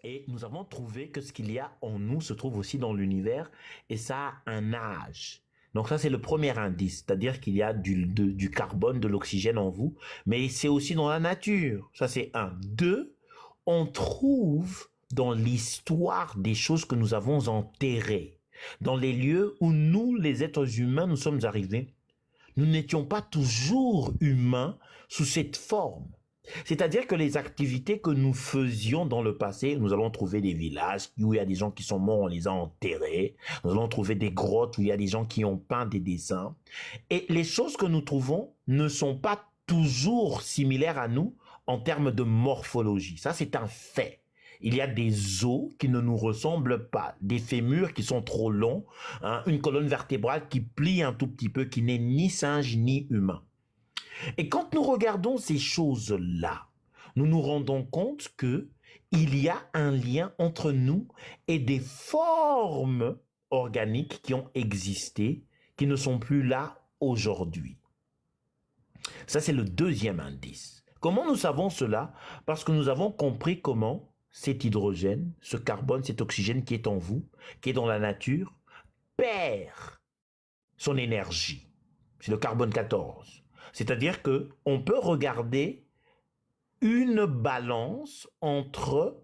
Et nous avons trouvé que ce qu'il y a en nous se trouve aussi dans l'univers et ça a un âge. Donc ça, c'est le premier indice, c'est-à-dire qu'il y a du carbone, de l'oxygène en vous, mais c'est aussi dans la nature. Ça, c'est un. Deux, on trouve dans l'histoire des choses que nous avons enterrées, dans les lieux où nous, les êtres humains, nous sommes arrivés. Nous n'étions pas toujours humains sous cette forme. C'est-à-dire que les activités que nous faisions dans le passé, nous allons trouver des villages où il y a des gens qui sont morts, on les a enterrés. Nous allons trouver des grottes où il y a des gens qui ont peint des dessins. Et les choses que nous trouvons ne sont pas toujours similaires à nous en termes de morphologie. Ça, c'est un fait. Il y a des os qui ne nous ressemblent pas, des fémurs qui sont trop longs, hein, une colonne vertébrale qui plie un tout petit peu, qui n'est ni singe ni humain. Et quand nous regardons ces choses-là, nous nous rendons compte que il y a un lien entre nous et des formes organiques qui ont existé, qui ne sont plus là aujourd'hui. Ça, c'est le deuxième indice. Comment nous savons cela? Parce que nous avons compris comment cet hydrogène, ce carbone, cet oxygène qui est en vous, qui est dans la nature, perd son énergie. C'est le carbone 14. C'est-à-dire que on peut regarder une balance entre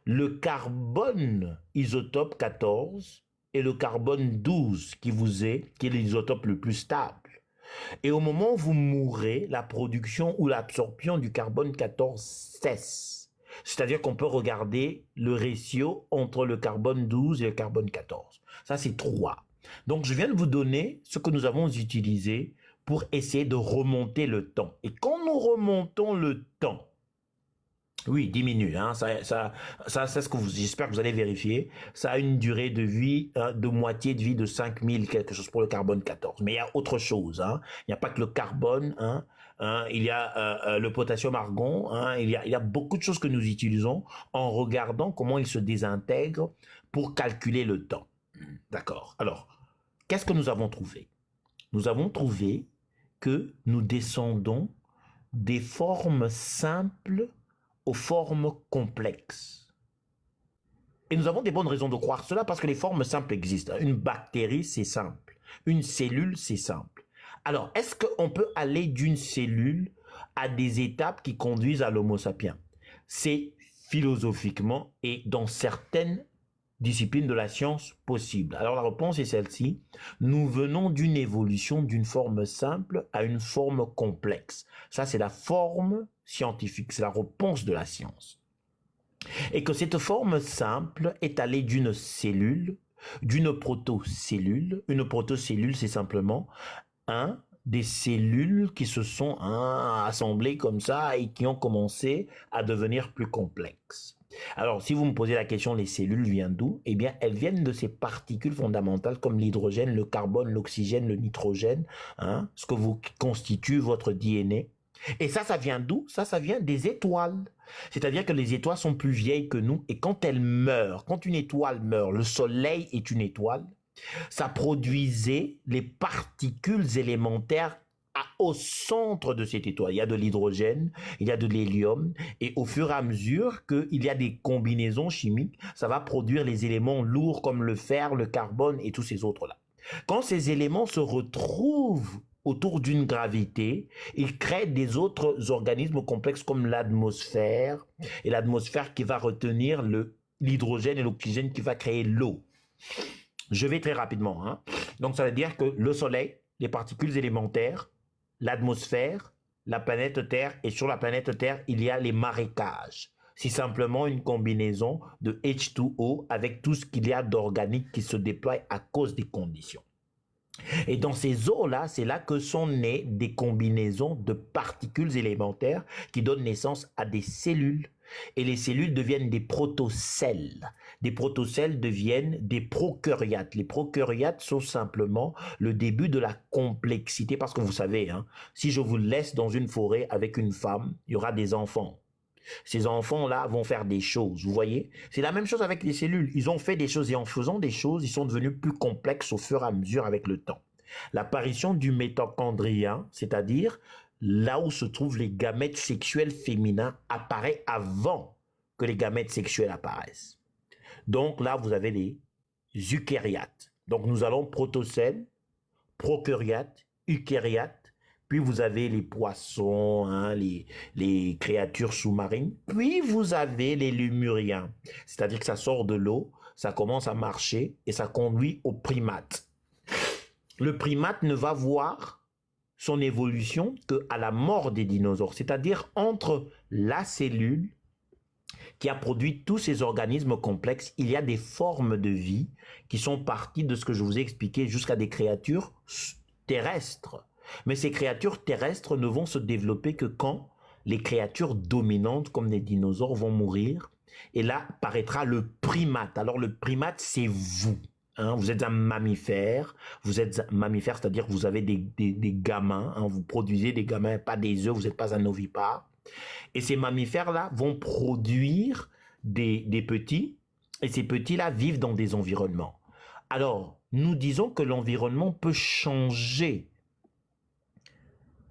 le carbone isotope 14 et le carbone 12 qui est l'isotope le plus stable. Et au moment où vous mourrez, la production ou l'absorption du carbone 14 cesse. C'est-à-dire qu'on peut regarder le ratio entre le carbone 12 et le carbone 14. Ça, c'est 3. Donc, je viens de vous donner ce que nous avons utilisé pour essayer de remonter le temps. Et quand nous remontons le temps, oui, diminue, hein, c'est ce que j'espère que vous allez vérifier. Ça a une durée de vie, de moitié de vie de 5000 quelque chose pour le carbone 14. Mais il y a autre chose, hein. Il n'y a pas que le carbone, il y a le potassium argon, il y a beaucoup de choses que nous utilisons en regardant comment ils se désintègrent pour calculer le temps. D'accord. Alors, qu'est-ce que nous avons trouvé? Nous avons trouvé que nous descendons des formes simples aux formes complexes. Et nous avons des bonnes raisons de croire cela parce que les formes simples existent. Une bactérie, c'est simple. Une cellule, c'est simple. Alors, est-ce qu'on peut aller d'une cellule à des étapes qui conduisent à l'Homo sapiens? C'est philosophiquement et dans certaines discipline de la science possible. Alors la réponse est celle-ci. Nous venons d'une évolution d'une forme simple à une forme complexe. Ça, c'est la forme scientifique, c'est la réponse de la science. Et que cette forme simple est allée d'une cellule, d'une protocellule. Une protocellule, c'est simplement des cellules qui se sont assemblées comme ça et qui ont commencé à devenir plus complexes. Alors, si vous me posez la question, les cellules viennent d'où? Eh bien, elles viennent de ces particules fondamentales comme l'hydrogène, le carbone, l'oxygène, le nitrogène, ce que vous constitue votre DNA. Et ça vient d'où? Ça vient des étoiles. C'est-à-dire que les étoiles sont plus vieilles que nous et quand elles meurent, quand une étoile meurt, le soleil est une étoile, ça produisait les particules élémentaires au centre de cette étoile. Il y a de l'hydrogène, il y a de l'hélium, et au fur et à mesure qu'il y a des combinaisons chimiques, ça va produire les éléments lourds comme le fer, le carbone et tous ces autres-là. Quand ces éléments se retrouvent autour d'une gravité, ils créent des autres organismes complexes comme l'atmosphère, et l'atmosphère qui va retenir l'hydrogène et l'oxygène qui va créer l'eau. Je vais très rapidement. Donc ça veut dire que le soleil, les particules élémentaires, l'atmosphère, la planète Terre, et sur la planète Terre, il y a les marécages. C'est simplement une combinaison de H2O avec tout ce qu'il y a d'organique qui se déploie à cause des conditions. Et dans ces eaux-là, c'est là que sont nées des combinaisons de particules élémentaires qui donnent naissance à des cellules. Et les cellules deviennent des protocelles. Des protocelles deviennent des prokaryotes. Les prokaryotes sont simplement le début de la complexité parce que vous savez, si je vous laisse dans une forêt avec une femme, il y aura des enfants. Ces enfants-là vont faire des choses, vous voyez? C'est la même chose avec les cellules. Ils ont fait des choses et en faisant des choses, ils sont devenus plus complexes au fur et à mesure avec le temps. L'apparition du mitochondrien, c'est-à-dire là où se trouvent les gamètes sexuels féminins, apparaît avant que les gamètes sexuels apparaissent. Donc là, vous avez les eucaryotes. Donc nous allons protocèles, prokaryotes, eucaryotes, puis vous avez les poissons, hein, les créatures sous-marines, puis vous avez les lémuriens, c'est-à-dire que ça sort de l'eau, ça commence à marcher et ça conduit au primate. Le primate ne va voir son évolution qu'à la mort des dinosaures, c'est-à-dire entre la cellule qui a produit tous ces organismes complexes, il y a des formes de vie qui sont parties de ce que je vous ai expliqué jusqu'à des créatures terrestres. Mais ces créatures terrestres ne vont se développer que quand les créatures dominantes comme les dinosaures vont mourir. Et là paraîtra le primate. Alors le primate, c'est vous. Hein, vous êtes un mammifère, c'est-à-dire que vous avez des gamins, hein, vous produisez des gamins, pas des œufs, vous n'êtes pas un ovipare. Et ces mammifères-là vont produire des petits, et ces petits-là vivent dans des environnements. Alors, nous disons que l'environnement peut changer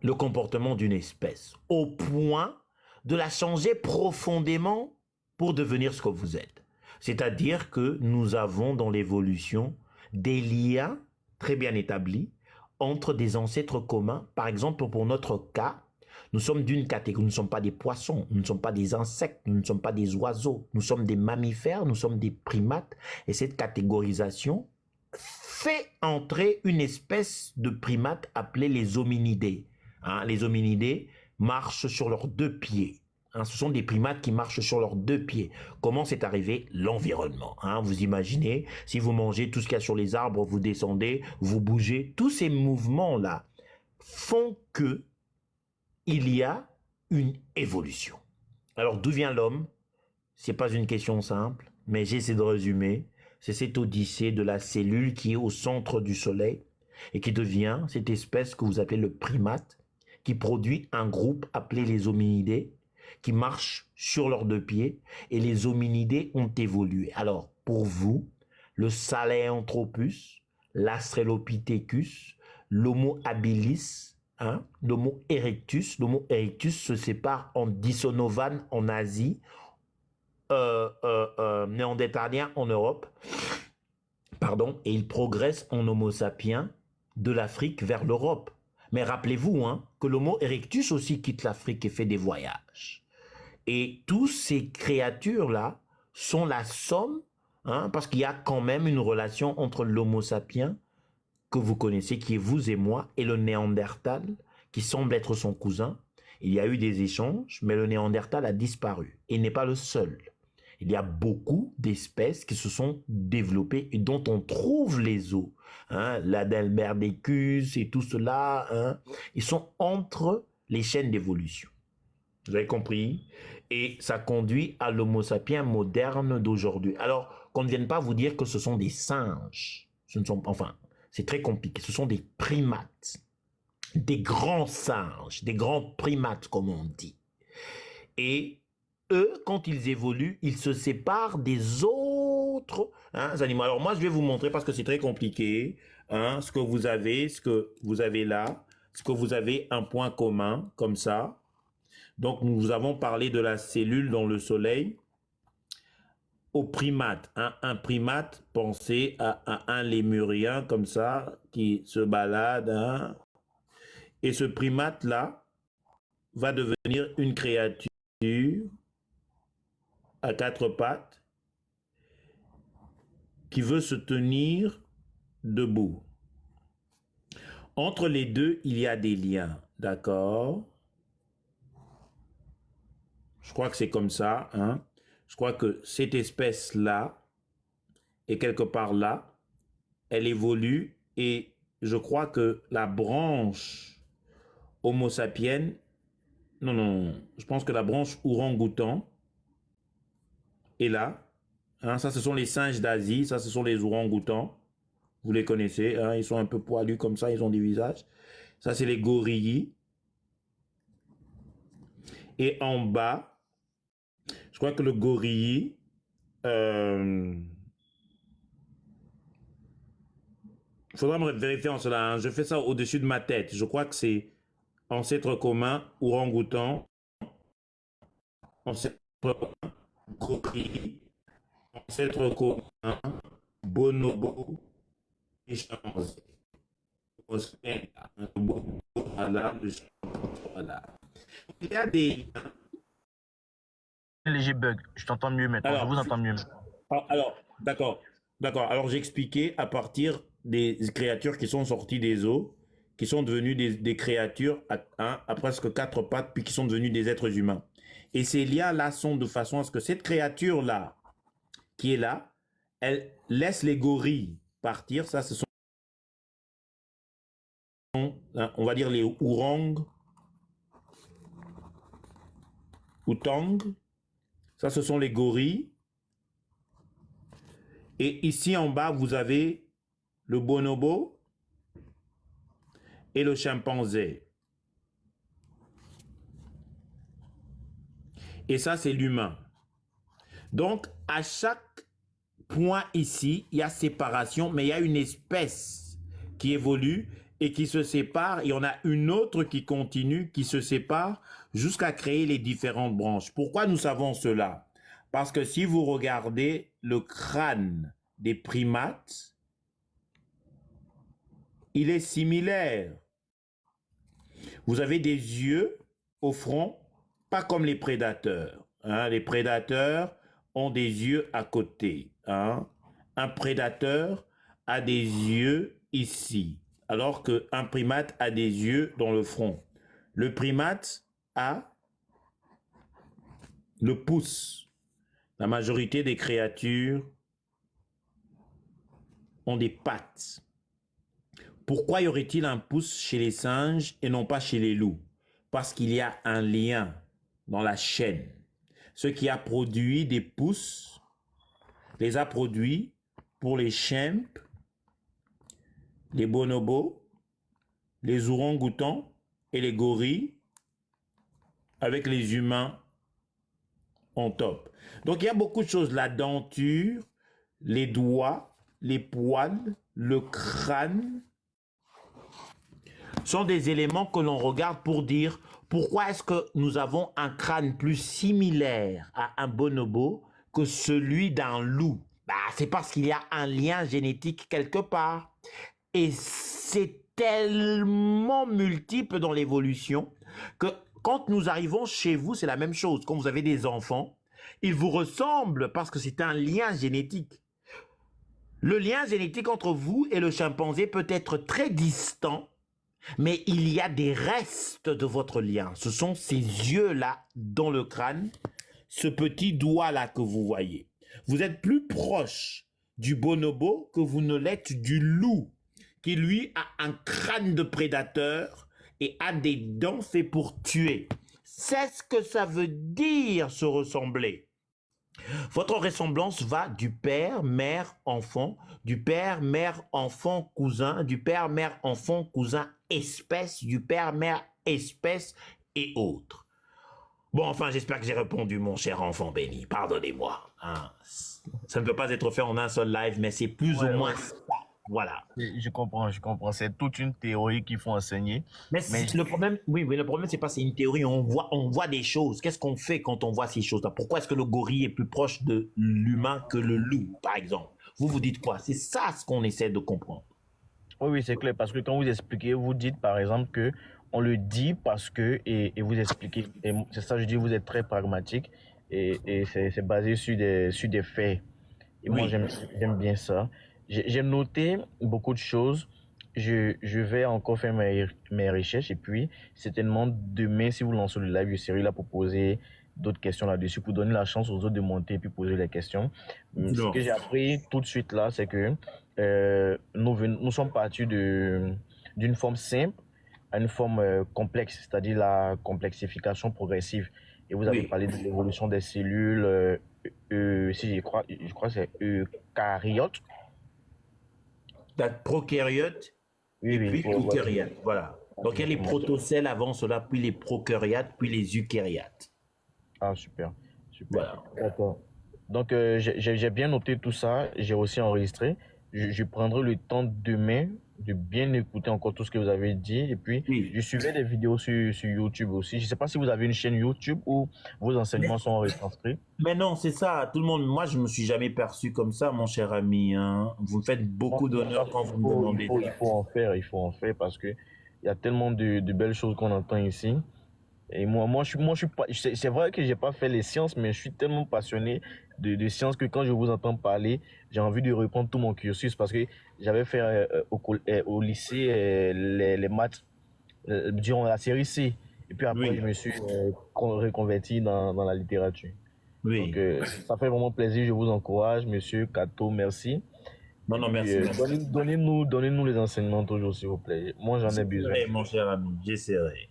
le comportement d'une espèce, au point de la changer profondément pour devenir ce que vous êtes. C'est-à-dire que nous avons dans l'évolution des liens très bien établis entre des ancêtres communs. Par exemple, pour notre cas, nous sommes d'une catégorie, nous ne sommes pas des poissons, nous ne sommes pas des insectes, nous ne sommes pas des oiseaux, nous sommes des mammifères, nous sommes des primates. Et cette catégorisation fait entrer une espèce de primate appelée les hominidés. Hein, les hominidés marchent sur leurs deux pieds. Hein, ce sont des primates qui marchent sur leurs deux pieds. Comment c'est arrivé? L'environnement. Hein, vous imaginez, si vous mangez tout ce qu'il y a sur les arbres, vous descendez, vous bougez, tous ces mouvements-là font que il y a une évolution. Alors, d'où vient l'homme? Ce n'est pas une question simple, mais j'essaie de résumer. C'est cette odyssée de la cellule qui est au centre du soleil et qui devient cette espèce que vous appelez le primate, qui produit un groupe appelé les hominidés, qui marchent sur leurs deux pieds, et les hominidés ont évolué. Alors, pour vous, le Sahelanthropus, l'Australopithecus, l'Homo habilis, hein, l'Homo erectus. L'Homo erectus se sépare en Denisovanes en Asie, néandertalien en Europe, pardon, et il progresse en Homo sapiens de l'Afrique vers l'Europe. Mais rappelez-vous hein, que l'Homo erectus aussi quitte l'Afrique et fait des voyages. Et toutes ces créatures-là sont la somme, hein, parce qu'il y a quand même une relation entre l'Homo sapiens que vous connaissez, qui est vous et moi, et le Néandertal, qui semble être son cousin. Il y a eu des échanges, mais le Néandertal a disparu. Et il n'est pas le seul. Il y a beaucoup d'espèces qui se sont développées et dont on trouve les os. Hein, l'Adelberdecus et tout cela, hein, ils sont entre les chaînes d'évolution. Vous avez compris? Et ça conduit à l'Homo sapiens moderne d'aujourd'hui. Alors, qu'on ne vienne pas vous dire que ce sont des singes. Ce ne sont, enfin, c'est très compliqué. Ce sont des primates. Des grands singes, des grands primates, comme on dit. Et eux, quand ils évoluent, ils se séparent des autres hein, animaux. Alors moi, je vais vous montrer parce que c'est très compliqué. Hein, ce que vous avez là, ce que vous avez un point commun, comme ça. Donc, nous avons parlé de la cellule dans le soleil. Au primate, hein, un primate, pensez à un lémurien comme ça, qui se balade. Hein, et ce primate-là va devenir une créature à quatre pattes qui veut se tenir debout. Entre les deux, il y a des liens, d'accord? Je crois que c'est comme ça. Hein? Je crois que cette espèce-là est quelque part là. Elle évolue et je crois que la branche Homo sapiens, non, je pense que la branche orang-outan est là. Hein? Ça, ce sont les singes d'Asie. Ça, ce sont les orang-outans. Vous les connaissez. Hein? Ils sont un peu poilus comme ça. Ils ont des visages. Ça, c'est les gorilles. Et en bas, je crois que le gorille, il faudra me vérifier en cela. Hein. Je fais ça au-dessus de ma tête. Je crois que c'est ancêtre commun, orang-outan, ancêtre commun. gorille, ancêtre commun, bonobo et chimpanzé. Voilà, voilà. Il y a des... Un léger bug. Je t'entends mieux maintenant. Je Alors, vous entends mieux maintenant. d'accord, d'accord. Alors, j'ai expliqué à partir des créatures qui sont sorties des eaux, qui sont devenues des créatures à presque quatre pattes, puis qui sont devenues des êtres humains. Et ces liens-là sont de façon à ce que cette créature-là, qui est là, elle laisse les gorilles partir. Ça, ce sont, hein, on va dire les ourangs, outang. Ça, ce sont les gorilles. Et ici en bas, vous avez le bonobo et le chimpanzé. Et ça, c'est l'humain. Donc, à chaque point ici, il y a séparation, mais il y a une espèce qui évolue et qui se sépare. Et on a une autre qui continue, qui se sépare jusqu'à créer les différentes branches. Pourquoi nous savons cela? Parce que si vous regardez le crâne des primates, il est similaire. Vous avez des yeux au front, pas comme les prédateurs. Hein. Les prédateurs ont des yeux à côté. Hein. Un prédateur a des yeux ici, alors qu'un primate a des yeux dans le front. Le primate a le pouce. La majorité des créatures ont des pattes. Pourquoi y aurait-il un pouce chez les singes et non pas chez les loups? Parce qu'il y a un lien dans la chaîne. Ce qui a produit des pouces les a produits pour les chimps, les bonobos, les ourang-outans et les gorilles, avec les humains en top. Donc il y a beaucoup de choses, la denture, les doigts, les poils, le crâne, sont des éléments que l'on regarde pour dire pourquoi est-ce que nous avons un crâne plus similaire à un bonobo que celui d'un loup. Bah, c'est parce qu'il y a un lien génétique quelque part. Et c'est tellement multiple dans l'évolution que quand nous arrivons chez vous, c'est la même chose. Quand vous avez des enfants, ils vous ressemblent parce que c'est un lien génétique. Le lien génétique entre vous et le chimpanzé peut être très distant, mais il y a des restes de votre lien. Ce sont ces yeux-là dans le crâne, ce petit doigt-là que vous voyez. Vous êtes plus proche du bonobo que vous ne l'êtes du loup, qui lui a un crâne de prédateur et a des dents faites pour tuer. C'est ce que ça veut dire se ressembler. Votre ressemblance va du père, mère, enfant, du père, mère, enfant, cousin, du père, mère, enfant, cousin, espèce, du père, mère, espèce et autres. Bon, enfin, j'espère que j'ai répondu, mon cher enfant béni. Pardonnez-moi. Hein. Ça ne peut pas être fait en un seul live, mais c'est plus ou moins ça. Voilà. Je comprends, je comprends. C'est toute une théorie qu'il faut enseigner. Mais Mais le problème, oui, le problème, c'est pas c'est une théorie. On voit des choses. Qu'est-ce qu'on fait quand on voit ces choses-là? Pourquoi est-ce que le gorille est plus proche de l'humain que le loup, par exemple? Vous dites quoi? C'est ça ce qu'on essaie de comprendre. oui, oui, c'est clair. Parce que quand vous expliquez, vous dites par exemple que on le dit parce que, et vous expliquez. Et c'est ça, je dis, vous êtes très pragmatique et c'est basé sur des faits. Et moi, Oui. j'aime bien ça. J'ai noté beaucoup de choses. Je vais encore faire mes recherches et puis certainement demain, si vous lancez le live, je serai là pour poser d'autres questions là-dessus, pour donner la chance aux autres de monter et puis poser les questions. Ce que Non. j'ai appris tout de suite là, c'est que nous sommes partis d'une forme simple à une forme complexe, c'est-à-dire la complexification progressive. Et vous avez Oui. parlé de l'évolution des cellules, si je crois que c'est eucaryotes. T'as prokaryote Oui, et oui, puis eucaryote. Voilà. Donc il y a les exactement. protocèles avant cela, puis les prokaryotes, puis les eucaryotes. Ah, super, super. Voilà. D'accord. Donc, j'ai bien noté tout ça. J'ai aussi enregistré. Je prendrai le temps demain de bien écouter encore tout ce que vous avez dit. Et puis, Oui. je suivais des vidéos sur YouTube aussi. Je ne sais pas si vous avez une chaîne YouTube où vos enseignements sont retranscrits. Mais non, c'est ça, tout le monde. Moi, je me suis jamais perçu comme ça, mon cher ami, hein. Vous me faites Non, beaucoup d'honneur quand vous me demandez il ça. faut en faire, il faut en faire parce que il y a tellement de belles choses qu'on entend ici. Et moi, je suis pas, c'est vrai que j'ai pas fait les sciences, mais je suis tellement passionné de sciences que quand je vous entends parler, j'ai envie de reprendre tout mon cursus parce que j'avais fait au lycée les maths durant la série C. Et puis après, je Oui, me suis reconverti dans la littérature. Donc, oui. ça fait vraiment plaisir. Je vous encourage, monsieur Kato, merci. Non, Et non, puis, merci, merci. donnez-nous les enseignements toujours, s'il vous plaît. Moi, j'en ai besoin. J'essaierai, mon cher ami, j'essaierai.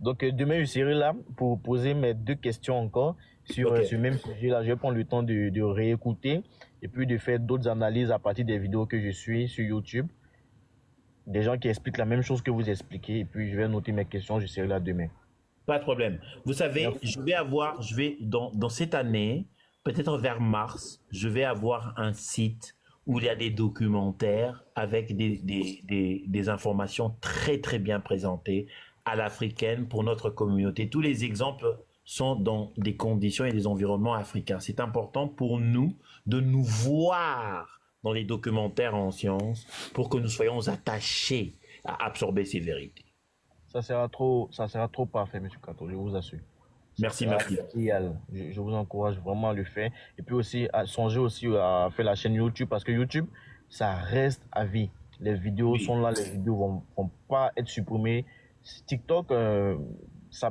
Donc, demain, je serai là pour poser mes deux questions encore sur Ok, ce même sujet-là. Je vais prendre le temps de réécouter et puis de faire d'autres analyses à partir des vidéos que je suis sur YouTube. Des gens qui expliquent la même chose que vous expliquez. Et puis, je vais noter mes questions. Je serai là demain. pas de problème. Vous savez, Merci. dans cette année, peut-être vers mars, je vais avoir un site où il y a des documentaires avec des informations très, très bien présentées à l'africaine pour notre communauté. Tous les exemples sont dans des conditions et des environnements africains. C'est important pour nous de nous voir dans les documentaires en sciences pour que nous soyons attachés à absorber ces vérités. Ça sera trop parfait, monsieur Kato, je vous assure. Ça Merci, sera merci. idéal. Je vous encourage vraiment à le faire. Et puis aussi, à songer aussi à faire la chaîne YouTube parce que YouTube, ça reste à vie. Les vidéos sont Oui. là, les vidéos vont pas être supprimées. TikTok,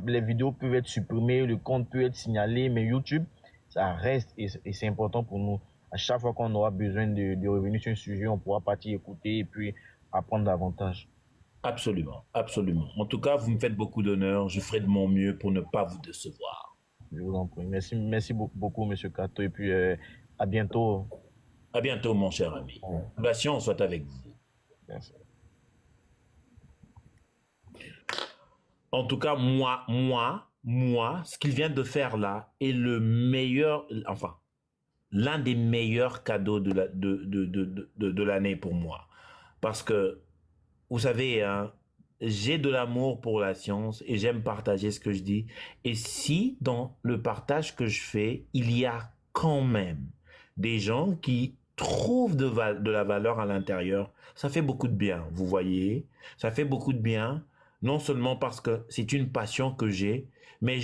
les vidéos peuvent être supprimées, le compte peut être signalé, mais YouTube, ça reste et c'est important pour nous. À chaque fois qu'on aura besoin de revenir sur un sujet, on pourra partir écouter et puis apprendre davantage. Absolument, absolument. En tout cas, vous me faites beaucoup d'honneur. Je ferai de mon mieux pour ne pas vous décevoir. Je vous en prie. Merci beaucoup, Monsieur Kato. Et puis, à bientôt. À bientôt, mon cher ami. Ouais, La science soit avec vous. merci. En tout cas, moi, ce qu'il vient de faire là est le meilleur, enfin, l'un des meilleurs cadeaux de l'année pour moi. Parce que, vous savez, hein, j'ai de l'amour pour la science et j'aime partager ce que je dis. Et si dans le partage que je fais, il y a quand même des gens qui trouvent de la valeur à l'intérieur, ça fait beaucoup de bien, vous voyez. Ça fait beaucoup de bien, non seulement parce que c'est une passion que j'ai, mais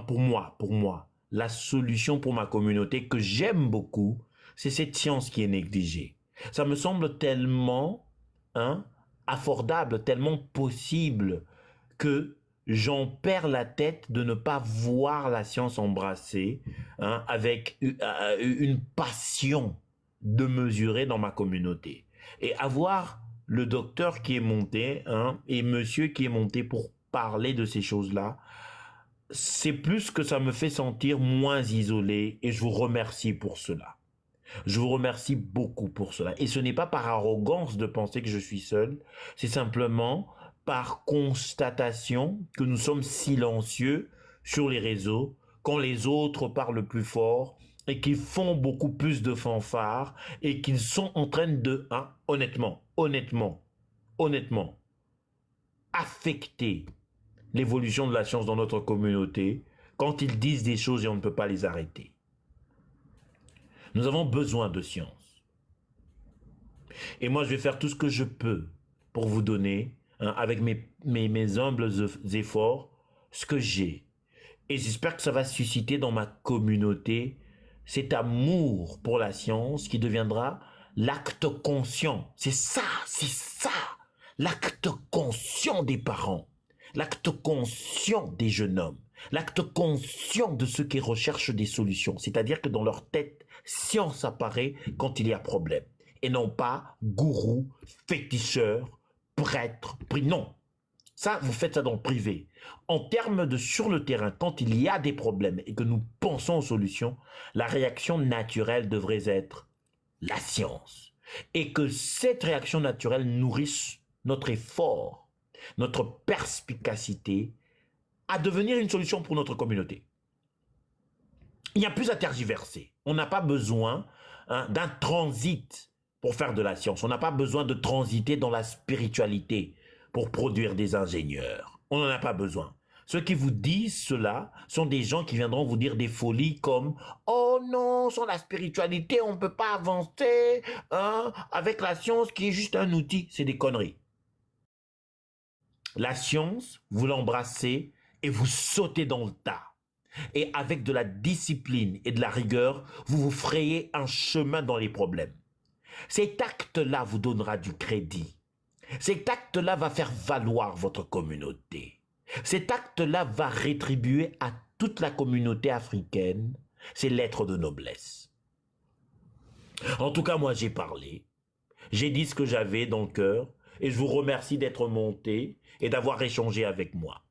pour moi, la solution pour ma communauté que j'aime beaucoup, c'est cette science qui est négligée. Ça me semble tellement, hein, affordable, tellement possible que j'en perds la tête de ne pas voir la science embrassée, hein, avec une passion de mesurer dans ma communauté. Et avoir le docteur qui est monté, hein, et monsieur qui est monté pour parler de ces choses-là, c'est plus que ça me fait sentir moins isolé et je vous remercie pour cela. Je vous remercie beaucoup pour cela. Et ce n'est pas par arrogance de penser que je suis seul, c'est simplement par constatation que nous sommes silencieux sur les réseaux quand les autres parlent plus fort et qu'ils font beaucoup plus de fanfares et qu'ils sont en train de, hein, honnêtement, affecter l'évolution de la science dans notre communauté quand ils disent des choses et on ne peut pas les arrêter. Nous avons besoin de science. Et moi, je vais faire tout ce que je peux pour vous donner, hein, avec mes humbles efforts, ce que j'ai. Et j'espère que ça va susciter dans ma communauté cet amour pour la science qui deviendra l'acte conscient. C'est ça, l'acte conscient des parents, l'acte conscient des jeunes hommes, l'acte conscient de ceux qui recherchent des solutions. C'est-à-dire que dans leur tête, science apparaît quand il y a problème. Et non pas gourou, féticheur, prêtre, non. Ça, vous faites ça dans le privé. En termes de sur le terrain, quand il y a des problèmes et que nous pensons aux solutions, la réaction naturelle devrait être la science. Et que cette réaction naturelle nourrisse notre effort, notre perspicacité à devenir une solution pour notre communauté. Il n'y a plus à tergiverser. On n'a pas besoin, hein, d'un transit pour faire de la science. On n'a pas besoin de transiter dans la spiritualité pour produire des ingénieurs. On n'en a pas besoin. Ceux qui vous disent cela sont des gens qui viendront vous dire des folies comme « Oh non, sans la spiritualité, on ne peut pas avancer hein, avec la science qui est juste un outil. » C'est des conneries. La science, vous l'embrassez et vous sautez dans le tas. Et avec de la discipline et de la rigueur, vous vous frayez un chemin dans les problèmes. Cet acte-là vous donnera du crédit. Cet acte-là va faire valoir votre communauté. Cet acte-là va rétribuer à toute la communauté africaine ses lettres de noblesse. En tout cas, moi, j'ai parlé. J'ai dit ce que j'avais dans le cœur et je vous remercie d'être monté et d'avoir échangé avec moi.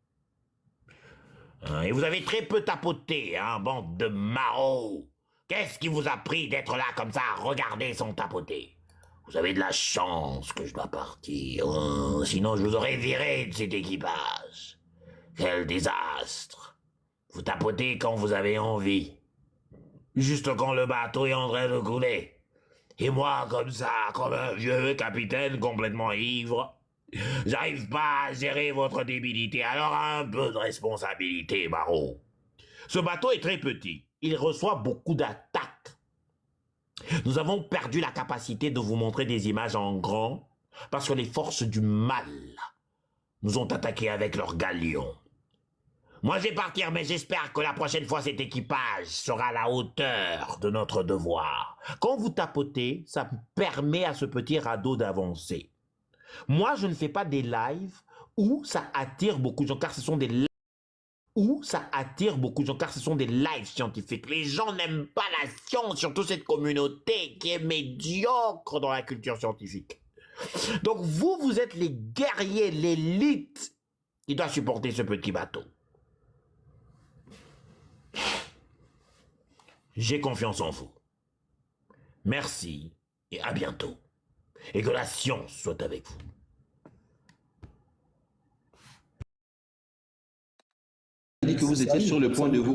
Et vous avez très peu tapoté, hein, bande de marauds. Qu'est-ce qui vous a pris d'être là comme ça à regarder sans tapoter? Vous avez de la chance que je dois partir, hein, sinon je vous aurais viré de cet équipage. Quel désastre. Vous tapotez quand vous avez envie. Juste quand le bateau est en train de couler. Et moi, comme ça, comme un vieux capitaine complètement ivre, j'arrive pas à gérer votre débilité, alors un peu de responsabilité, Maro. Ce bateau est très petit. Il reçoit beaucoup d'attaques. Nous avons perdu la capacité de vous montrer des images en grand parce que les forces du mal nous ont attaqués avec leurs galions. Moi, je vais partir, mais j'espère que la prochaine fois, cet équipage sera à la hauteur de notre devoir. Quand vous tapotez, ça permet à ce petit radeau d'avancer. Moi, je ne fais pas des lives où ça attire beaucoup de gens, car ce sont des lives scientifiques. Les gens n'aiment pas la science, surtout cette communauté qui est médiocre dans la culture scientifique. Donc vous êtes les guerriers, l'élite qui doit supporter ce petit bateau. J'ai confiance en vous. Merci et à bientôt. Et que la science soit avec vous. Que vous étiez sur le point de vous